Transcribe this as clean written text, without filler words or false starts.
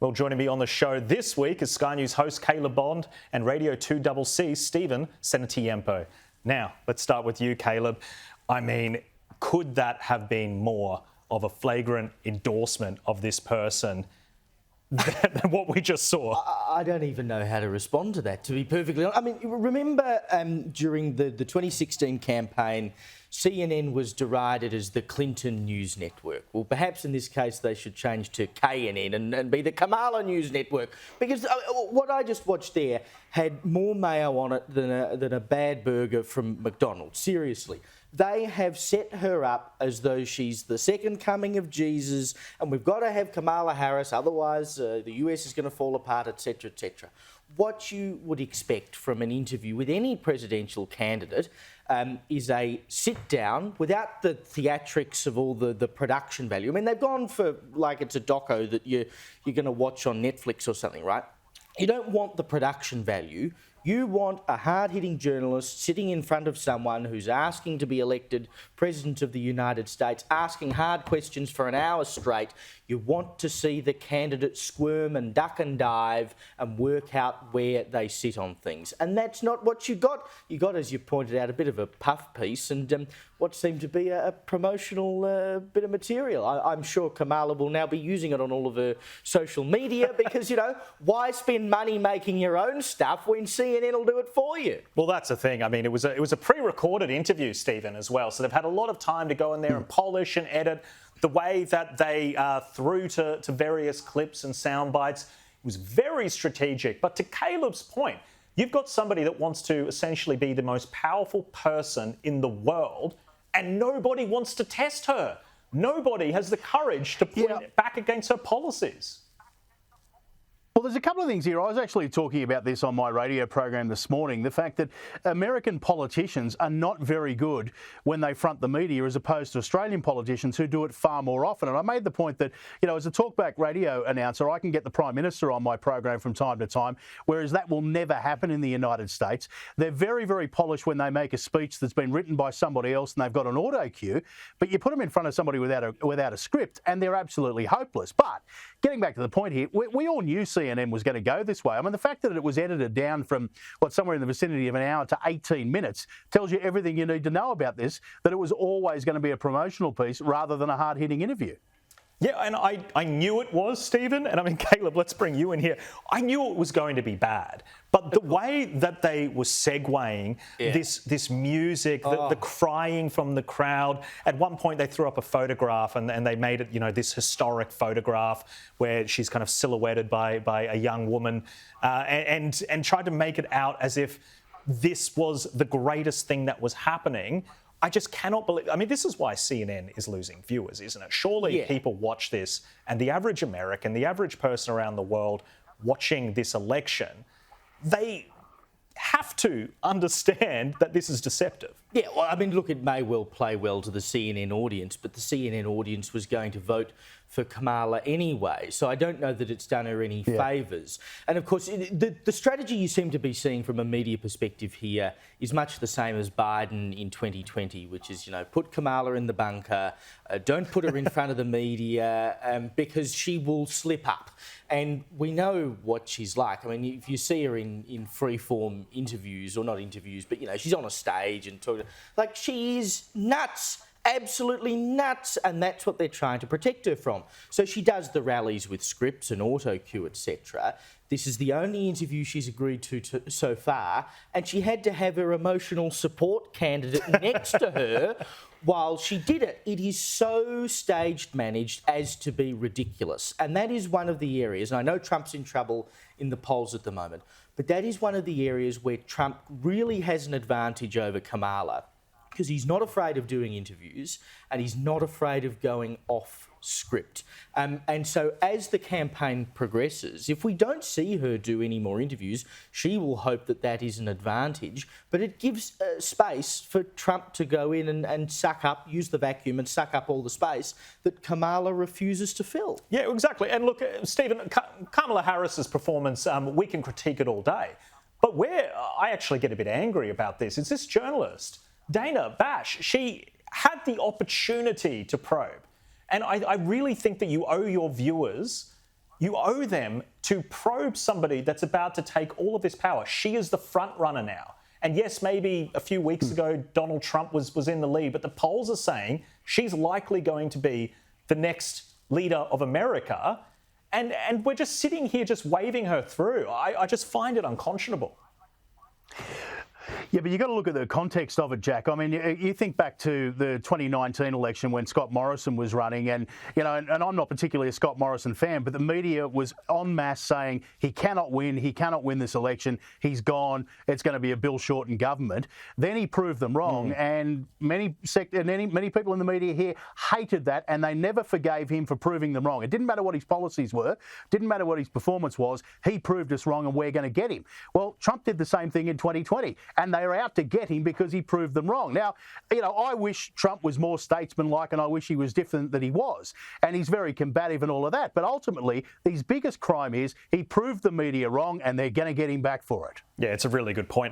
Well, joining me on the show this week is Sky News host Caleb Bond and Radio 2CC Stephen Senatiempo. Now, let's start with you, Caleb. I mean, could that have been more of a flagrant endorsement of this person than what we just saw? I don't even know how to respond to that, to be perfectly honest. I mean, remember during the 2016 campaign, CNN was derided as the Clinton News Network. Well, perhaps in this case they should change to KNN and be the Kamala News Network, because what I just watched there had more mayo on it than a bad burger from McDonald's. Seriously. They have set her up as though she's the second coming of Jesus, and we've got to have Kamala Harris, otherwise the US is going to fall apart, etc., etc. What you would expect from an interview with any presidential candidate is a sit down without the theatrics of all the production value. I mean, they've gone for like it's a doco that you're going to watch on Netflix or something, right? You don't want the production value. You want a hard-hitting journalist sitting in front of someone who's asking to be elected President of the United States, asking hard questions for an hour straight. You want to see the candidate squirm and duck and dive and work out where they sit on things. And that's not what you got. You got, as you pointed out, a bit of a puff piece and what seemed to be a promotional bit of material. I'm sure Kamala will now be using it on all of her social media because, you know, why spend money making your own stuff when CNN will do it for you? Well, that's the thing. I mean, it was a pre-recorded interview, Stephen, as well. So they've had a lot of time to go in there and polish and edit. The way that they threw to various clips and sound bites was very strategic. But to Caleb's point, you've got somebody that wants to essentially be the most powerful person in the world, and nobody wants to test her. Nobody has the courage to put it back against her policies. Well, there's a couple of things here. I was actually talking about this on my radio program this morning, the fact that American politicians are not very good when they front the media as opposed to Australian politicians who do it far more often. And I made the point that, you know, as a talkback radio announcer, I can get the Prime Minister on my program from time to time, whereas that will never happen in the United States. They're very, very polished when they make a speech that's been written by somebody else and they've got an auto cue, but you put them in front of somebody without a script and they're absolutely hopeless. But getting back to the point here, we all knew CNN was going to go this way. I mean, the fact that it was edited down from, somewhere in the vicinity of an hour to 18 minutes tells you everything you need to know about this, that it was always going to be a promotional piece rather than a hard-hitting interview. Yeah, and I knew it was, Stephen. And I mean, Caleb, let's bring you in here. I knew it was going to be bad. But the way that they were segueing this music, the crying from the crowd. At one point, they threw up a photograph and they made it, you know, this historic photograph where she's kind of silhouetted by a young woman and tried to make it out as if this was the greatest thing that was happening. I just cannot believe... I mean, this is why CNN is losing viewers, isn't it? Surely people watch this, and the average American, the average person around the world watching this election, they have to understand that this is deceptive. Yeah, well, I mean, look, it may well play well to the CNN audience, but the CNN audience was going to vote for Kamala anyway, so I don't know that it's done her any favours. And of course, the strategy you seem to be seeing from a media perspective here is much the same as Biden in 2020, which is, you know, put Kamala in the bunker, don't put her in front of the media because she will slip up. And we know what she's like. I mean, if you see her in free-form interviews, or not interviews, but, you know, she's on a stage and talking, like, she is nuts. Absolutely nuts, and that's what they're trying to protect her from. So she does the rallies with scripts and auto cue, etc. This is the only interview she's agreed to so far, and she had to have her emotional support candidate next to her while she did it. It is so staged managed as to be ridiculous, and that is one of the areas, and I know Trump's in trouble in the polls at the moment, but that is one of the areas where Trump really has an advantage over Kamala, because he's not afraid of doing interviews and he's not afraid of going off script. And so as the campaign progresses, if we don't see her do any more interviews, she will hope that that is an advantage, but it gives space for Trump to go in and suck up, use the vacuum and suck up all the space that Kamala refuses to fill. Yeah, exactly. And look, Stephen, Kamala Harris's performance, we can critique it all day, but where I actually get a bit angry about this is this journalist, Dana Bash. She had the opportunity to probe. And I really think that you owe your viewers you owe them to probe somebody that's about to take all of this power. She is the front runner now. And yes, maybe a few weeks ago, Donald Trump was in the lead, but the polls are saying she's likely going to be the next leader of America. And we're just sitting here just waving her through. I just find it unconscionable. Yeah, but you've got to look at the context of it, Jack. I mean, you think back to the 2019 election when Scott Morrison was running, and, you know, and I'm not particularly a Scott Morrison fan, but the media was en masse saying he cannot win this election, he's gone, it's going to be a Bill Shorten government. Then he proved them wrong, and many people in the media here hated that, and they never forgave him for proving them wrong. It didn't matter what his policies were, didn't matter what his performance was, he proved us wrong and we're going to get him. Well, Trump did the same thing in 2020, and they are out to get him because he proved them wrong. Now, you know, I wish Trump was more statesmanlike and I wish he was different than he was. And he's very combative and all of that. But ultimately, his biggest crime is he proved the media wrong and they're going to get him back for it. Yeah, it's a really good point.